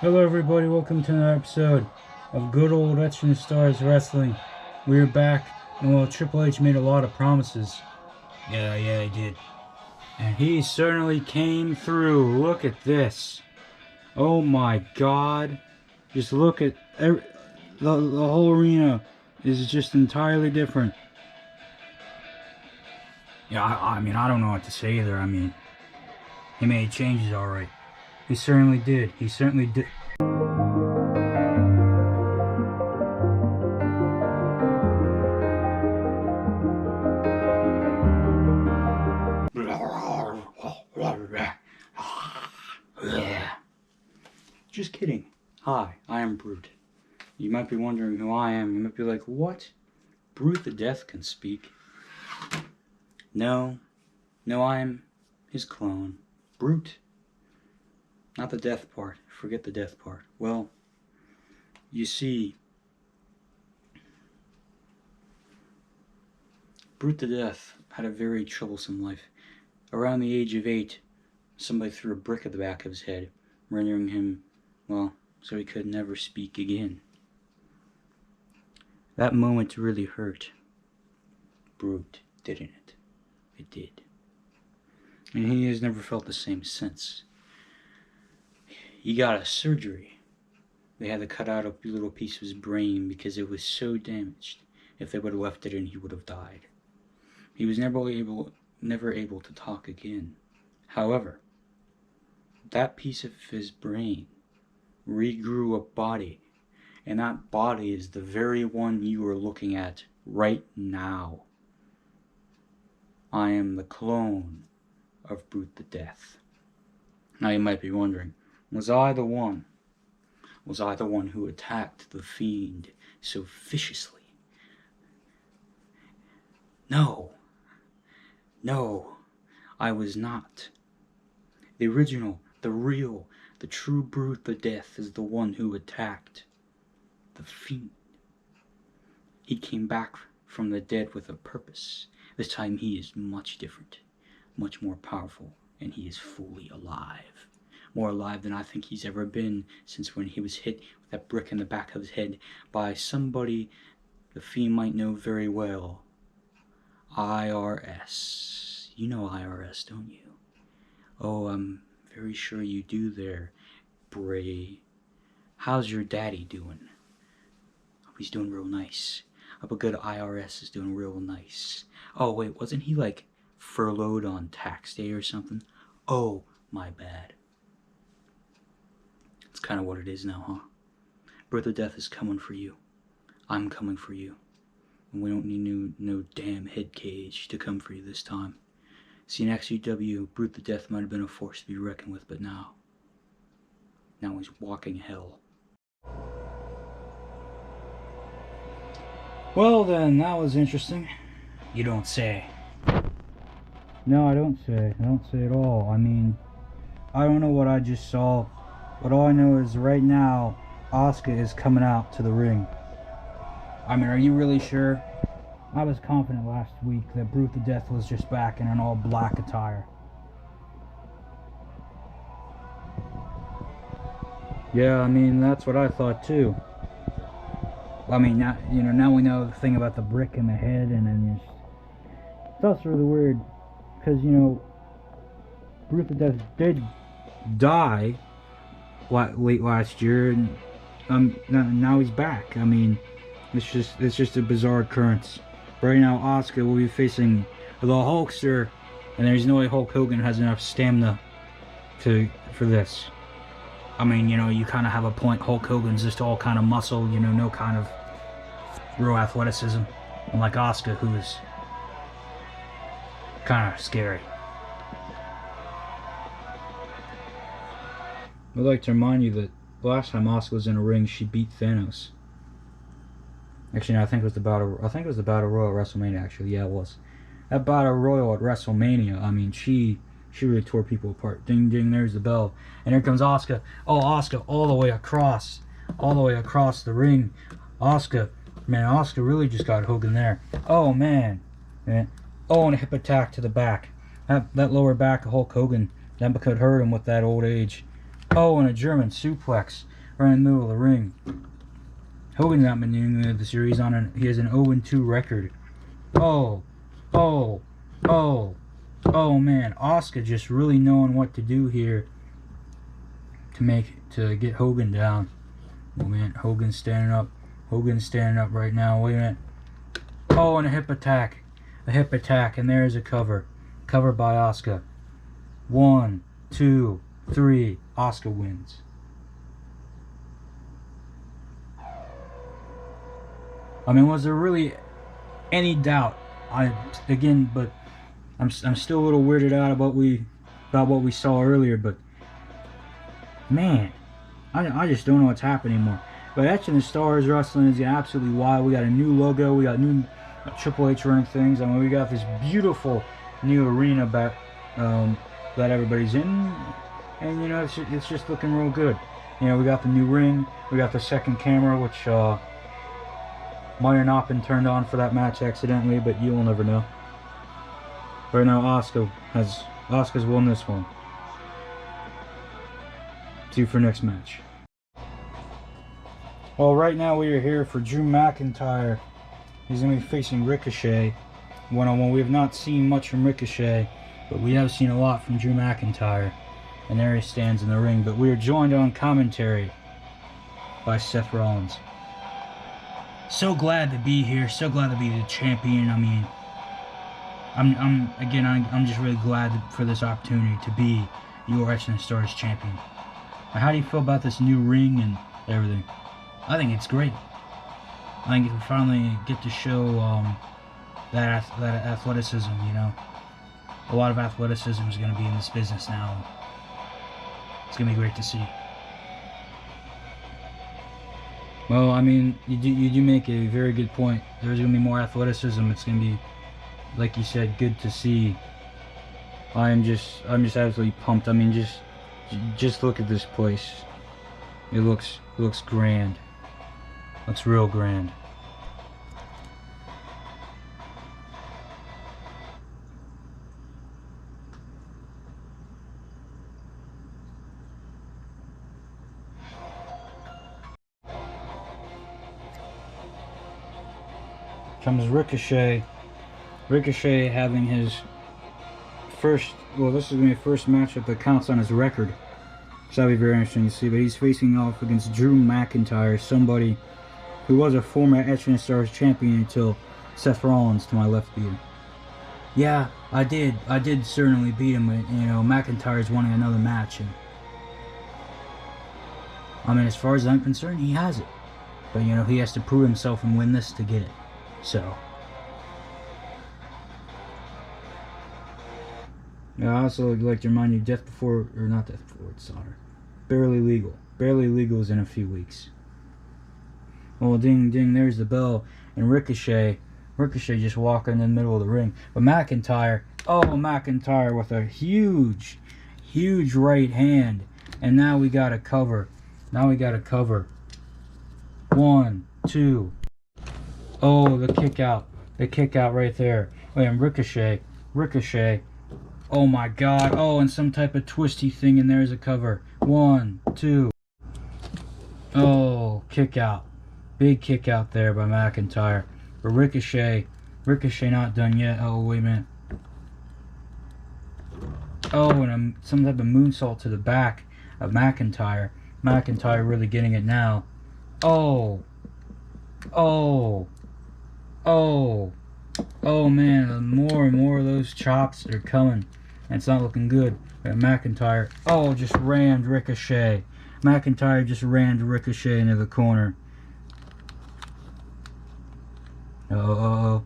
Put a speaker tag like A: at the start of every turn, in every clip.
A: Hello everybody, welcome to another episode of good old EITS Wrestling. We're back, and well, Triple H made a lot of promises. Yeah, he did. And he certainly came through. Look at this. Oh my god. Just look at the whole arena is just entirely different. Yeah, I mean, I don't know what to say either. I mean, he made changes alright. He certainly did. He certainly did. Just kidding. Hi, I am Brute. You might be wondering who I am. You might be like, what? Brute the Death can speak. No, I am his clone. Brute. Not the death part. Forget the death part. Well, you see, Brute the Death had a very troublesome life. Around the age of 8, somebody threw a brick at the back of his head, rendering him, well, so he could never speak again. That moment really hurt Brute, didn't it? It did. And he has never felt the same since. He got a surgery. They had to cut out a little piece of his brain because it was so damaged. If they would have left it in, he would have died. He was never able to talk again. However, that piece of his brain regrew a body, and that body is the very one you are looking at right now. I am the clone of Brute the Death. Now you might be wondering, was I the one? Was I the one who attacked the Fiend so viciously? No, I was not. The original, the real, the true Brute the Death is the one who attacked the Fiend. He came back from the dead with a purpose. This time he is much different, much more powerful, and he is fully alive. More alive than I think he's ever been since when he was hit with that brick in the back of his head by somebody the Fiend might know very well. IRS. You know IRS, don't you? Oh, I'm very sure you do there, Bray. How's your daddy doing? Oh, he's doing real nice. Hope a good IRS is doing real nice. Oh, wait, wasn't he like furloughed on tax day or something? Oh, my bad. It's kind of what it is now, huh? Brute the Death is coming for you. I'm coming for you. And we don't need no damn head cage to come for you this time. See, in XUW, Brute the Death might have been a force to be reckoned with, but now he's walking hell. Well then, that was interesting. You don't say. No, I don't say. I don't say at all. I mean, I don't know what I just saw, but all I know is right now, Asuka is coming out to the ring. I mean, are you really sure? I was confident last week that Brute the Death was just back in an all black attire. Yeah, I mean, that's what I thought too. I mean, now we know the thing about the brick in the head, and then it's also really weird because Brute the Death did die late last year, and now he's back. I mean, it's just a bizarre occurrence. Right now, Asuka will be facing the Hulkster, and there's no way Hulk Hogan has enough stamina for this. I mean, you kind of have a point. Hulk Hogan's just all kind of muscle, no kind of real athleticism. Unlike Asuka, who is kind of scary. I'd like to remind you that the last time Asuka was in a ring, she beat Thanos. Actually, no, I think it was the Battle Royal at WrestleMania. Actually, yeah, it was. That Battle Royal at WrestleMania. I mean, she really tore people apart. Ding, ding. There's the bell, and here comes Asuka. Oh, Asuka, all the way across the ring. Asuka, man, Asuka really just got Hogan there. Oh man. Oh, and a hip attack to the back. That lower back of Hulk Hogan. That could hurt him with that old age. Oh, and a German suplex. right in the middle of the ring. Hogan's not been doing good this year. He has an 0-2 record. Oh, oh, oh, oh man, Asuka just really knowing what to do here to get Hogan down. Oh man, Hogan's standing up. Hogan's standing up right now. Wait a minute. Oh, and a hip attack. A hip attack, and there's a cover. Covered by Asuka. 1, 2, 3. Asuka wins. I mean, was there really any doubt? But I'm still a little weirded out about what we saw earlier. But man, I just don't know what's happening anymore. But EITS Wrestling is absolutely wild. We got a new logo. We got new Triple H running things. I mean, we got this beautiful new arena back that everybody's in, and you know, it's just looking real good. You know, we got the new ring. We got the second camera, which might have not been turned on for that match accidentally, but you will never know. Right now, Asuka's won this one. See you for next match. Well, right now we are here for Drew McIntyre. He's going to be facing Ricochet one-on-one. We have not seen much from Ricochet, but we have seen a lot from Drew McIntyre. And there he stands in the ring. But we are joined on commentary by Seth Rollins. So glad to be here. So glad to be the champion. I mean, I'm just really glad for this opportunity to be your Wrestling Stars champion. Now, how do you feel about this new ring and everything? I think it's great. I think we finally get to show that athleticism, you know. A lot of athleticism is going to be in this business now. It's going to be great to see. Well, I mean, you do make a very good point. There's going to be more athleticism. It's going to be, like you said, good to see. I'm just absolutely pumped. I mean, just look at this place. It looks grand. Looks real grand. Comes Ricochet. Ricochet having his first, well, this is going to be the first matchup that counts on his record. So that'll be very interesting to see. But he's facing off against Drew McIntyre, somebody who was a former EITS Stars champion until Seth Rollins to my left here. Yeah, I did certainly beat him, but, you know, McIntyre's wanting another match. And I mean, as far as I'm concerned, he has it. But, you know, he has to prove himself and win this to get it. So, yeah, I also would like to remind you, Death Before, or not Death Before It's Slaughter, Barely Legal. Barely Legal is in a few weeks. Well, ding, ding, there's the bell. And Ricochet just walking in the middle of the ring. But McIntyre, oh, McIntyre with a huge right hand. And now we got a cover. 1, 2. Oh, the kick out right there. Wait, and Ricochet. Oh my God. Oh, and some type of twisty thing, and there's a cover. 1, 2. Oh, kick out. Big kick out there by McIntyre. But Ricochet not done yet. Oh, wait a minute. Oh, and some type of moonsault to the back of McIntyre. McIntyre really getting it now. Oh man, more and more of those chops are coming. And it's not looking good. But McIntyre, just rammed Ricochet. McIntyre just rammed Ricochet into the corner. Oh,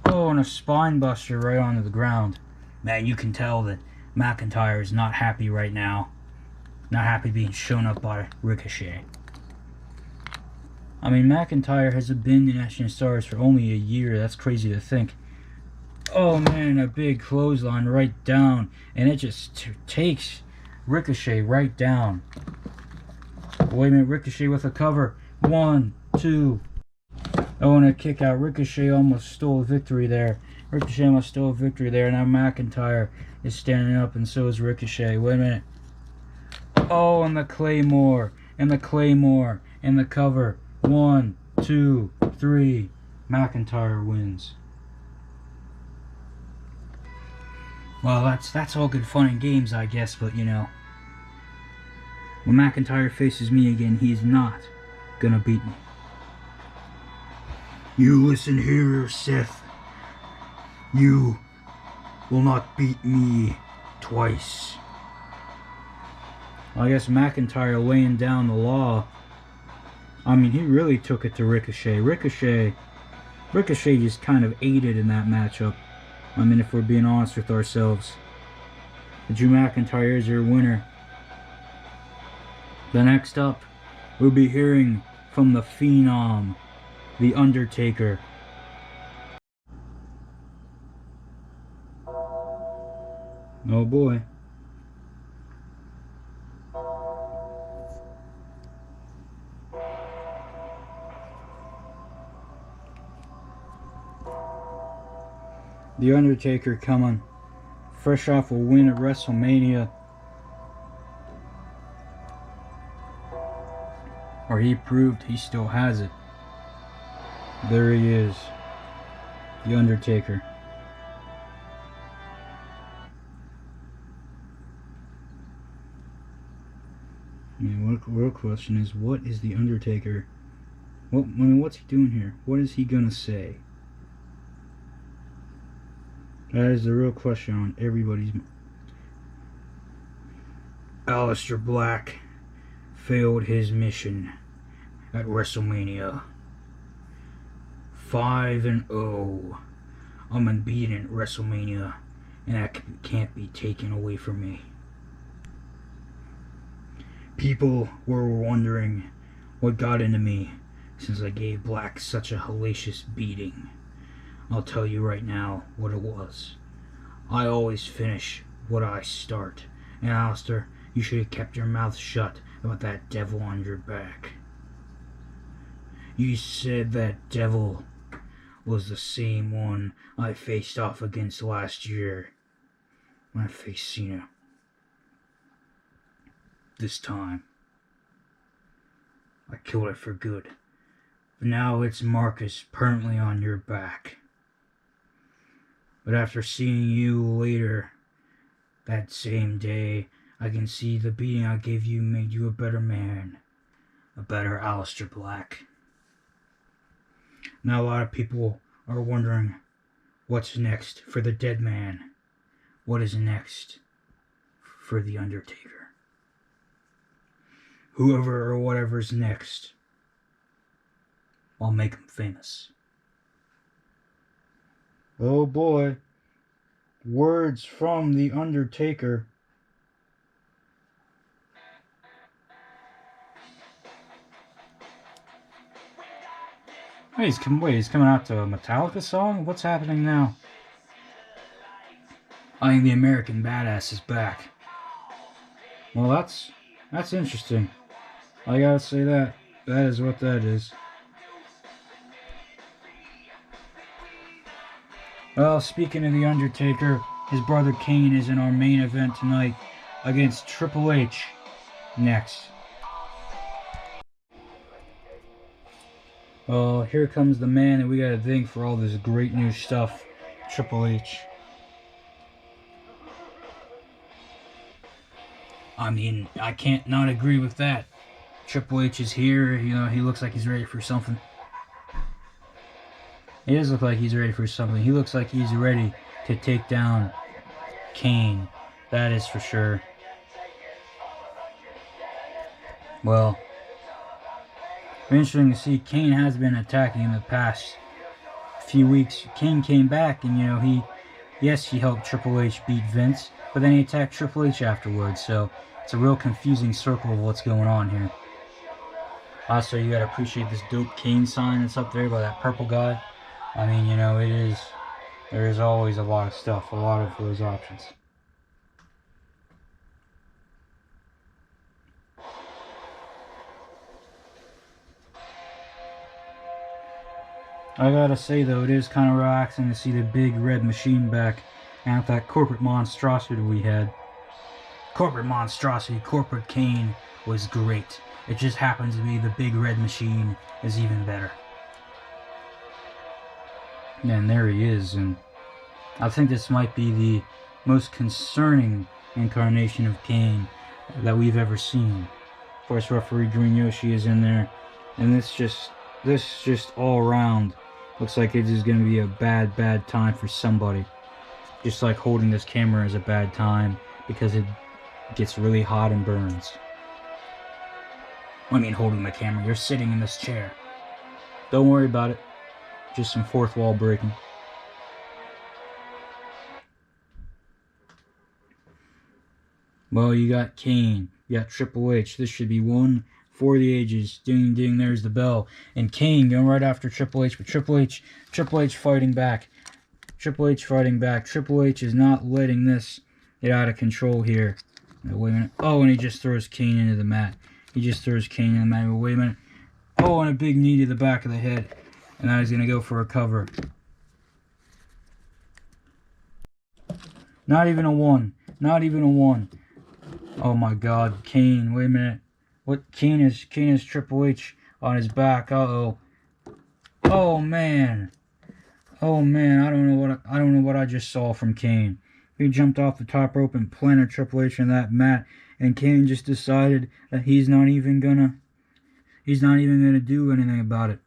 A: and a spine buster right onto the ground. Man, you can tell that McIntyre is not happy right now. Not happy being shown up by Ricochet. I mean, McIntyre has been in EITS Stars for only a year. That's crazy to think. Oh man, a big clothesline right down. And it just takes Ricochet right down. Wait a minute, Ricochet with a cover. 1, 2. Oh, and a kick out. Ricochet almost stole a victory there. Now McIntyre is standing up, and so is Ricochet. Wait a minute. Oh, and the Claymore, and the Claymore, and the cover. 1, 2, 3. McIntyre wins. Well, that's all good fun and games, I guess, but you know, when McIntyre faces me again, he's not gonna beat me. You listen here, Seth. You will not beat me twice. Well, I guess McIntyre laying down the law. I mean, he really took it to Ricochet. Ricochet just kind of aided in that matchup. I mean, if we're being honest with ourselves. Drew McIntyre is your winner. The next up, we'll be hearing from the Phenom, The Undertaker. Oh boy. The Undertaker coming fresh off a win at WrestleMania. Or he proved he still has it. There he is. The Undertaker. I mean, the real question is, what is The Undertaker? What's he doing here? What is he gonna say? That is the real question on everybody's mind. Aleister Black failed his mission at WrestleMania. 5-0. I'm unbeaten at WrestleMania, and that can't be taken away from me. People were wondering what got into me since I gave Black such a hellacious beating. I'll tell you right now what it was. I always finish what I start. And Aleister, you should have kept your mouth shut about that devil on your back. You said that devil was the same one I faced off against last year when I faced Cena. This time, I killed it for good. But now its mark is permanently on your back. But after seeing you later that same day, I can see the beating I gave you made you a better man. A better Aleister Black. Now a lot of people are wondering what's next for the dead man. What is next for the Undertaker? Whoever or whatever's next, I'll make him famous. Oh boy. Words from the Undertaker. Hey, he's coming out to a Metallica song? What's happening now? I think the American Badass is back. Well, that's interesting. I gotta say that is what that is. Well, speaking of The Undertaker, his brother Kane is in our main event tonight against Triple H next. Well, here comes the man that we gotta thank for all this great new stuff, Triple H. I mean, I can't not agree with that. Triple H is here, you know, he looks like he's ready for something. He does look like he's ready for something. He looks like he's ready to take down Kane. That is for sure. Well, interesting to see. Kane has been attacking in the past few weeks. Kane came back and, you know, he helped Triple H beat Vince, but then he attacked Triple H afterwards. So it's a real confusing circle of what's going on here. Also, you gotta appreciate this dope Kane sign that's up there by that purple guy. I mean, you know, there is always a lot of stuff, a lot of those options. I gotta say though, it is kind of relaxing to see the big red machine back and that corporate monstrosity we had. Corporate monstrosity, corporate Kane was great. It just happens to be the big red machine is even better. And there he is, and I think this might be the most concerning incarnation of Kane that we've ever seen. Of course, referee Green Yoshi is in there, and this just all around looks like it is going to be a bad time for somebody. Just like holding this camera is a bad time because it gets really hot and burns. I mean, holding the camera, you're sitting in this chair. Don't worry about it. Just some fourth wall breaking. Well, you got Kane, you got Triple H. This should be one for the ages. Ding, ding, there's the bell. And Kane going right after Triple H, but Triple H fighting back. Triple H fighting back. Triple H is not letting this get out of control here. Wait a minute. Oh, and he just throws Kane into the mat. He just throws Kane into the mat. Wait a minute. Oh, and a big knee to the back of the head. And now he's going to go for a cover. Not even a one. Not even a one. Oh my God, Kane. Wait a minute. What? Kane is Triple H on his back. Uh-oh. Oh man. Oh man, I don't know what I just saw from Kane. He jumped off the top rope and planted Triple H in that mat, and Kane just decided that he's not even gonna do anything about it.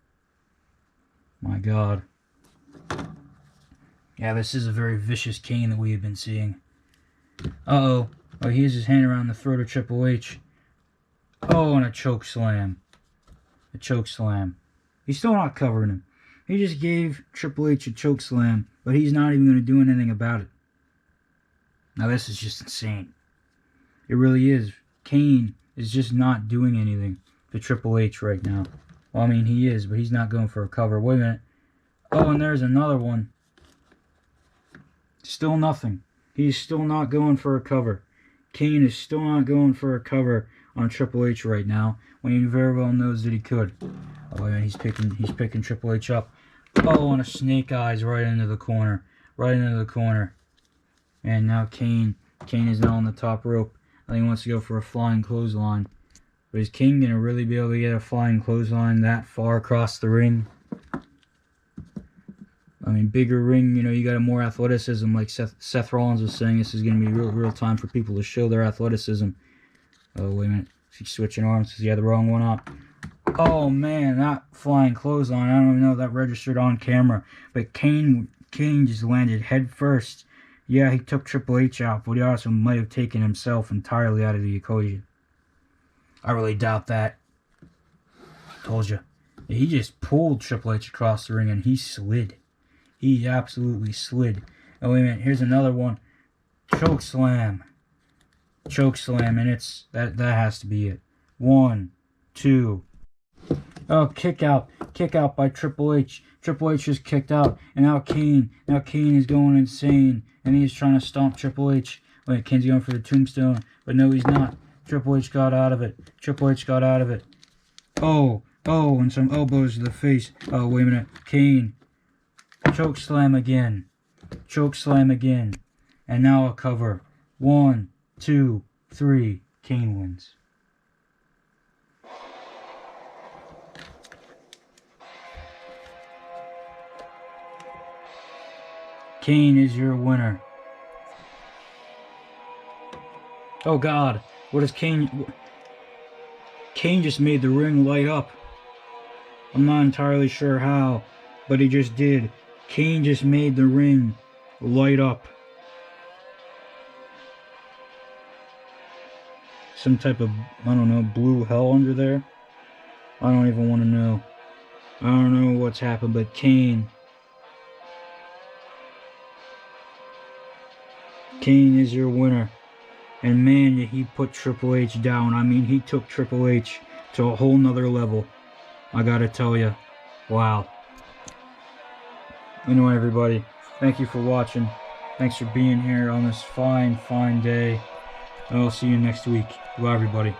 A: My God. Yeah, this is a very vicious Kane that we have been seeing. Uh-oh. Oh, he has his hand around the throat of Triple H. Oh, and a choke slam. A choke slam. He's still not covering him. He just gave Triple H a choke slam, but he's not even going to do anything about it. Now this is just insane. It really is. Kane is just not doing anything to Triple H right now. Well, I mean, he is, but he's not going for a cover. Wait a minute. Oh, and there's another one. Still nothing. He's still not going for a cover. Kane is still not going for a cover on Triple H right now, when he very well knows that he could. Oh, and he's picking Triple H up. Oh, and a snake eyes right into the corner. Right into the corner. And now Kane is now on the top rope. And he wants to go for a flying clothesline. But is Kane going to really be able to get a flying clothesline that far across the ring? I mean, bigger ring, you know, you got a more athleticism. Like Seth Rollins was saying, this is going to be real time for people to show their athleticism. Oh, wait a minute. He's switching arms because he had the wrong one up. Oh, man, that flying clothesline. I don't even know if that registered on camera. But Kane just landed head first. Yeah, he took Triple H out, but he also might have taken himself entirely out of the equation. I really doubt that. Told you. He just pulled Triple H across the ring and he slid. He absolutely slid. Oh, wait a minute. Here's another one. Choke slam. Choke slam, and it's that has to be it. 1, 2. Oh, kick out by Triple H. Triple H just kicked out, and now Kane is going insane, and he's trying to stomp Triple H. Wait, Kane's going for the tombstone, but no, he's not. Triple H got out of it. Triple H got out of it. Oh, and some elbows to the face. Oh, wait a minute. Kane. Choke slam again. Choke slam again. And now a cover. 1, 2, 3. Kane wins. Kane is your winner. Oh God, what is Kane? Kane just made the ring light up. I'm not entirely sure how, but he just did. Kane just made the ring light up. Some type of, I don't know, blue hell under there. I don't even want to know. I don't know what's happened, but Kane is your winner. And man, he put Triple H down. I mean, he took Triple H to a whole nother level. I gotta tell you. Wow. Anyway, everybody, thank you for watching. Thanks for being here on this fine day. And I'll see you next week. Bye, everybody.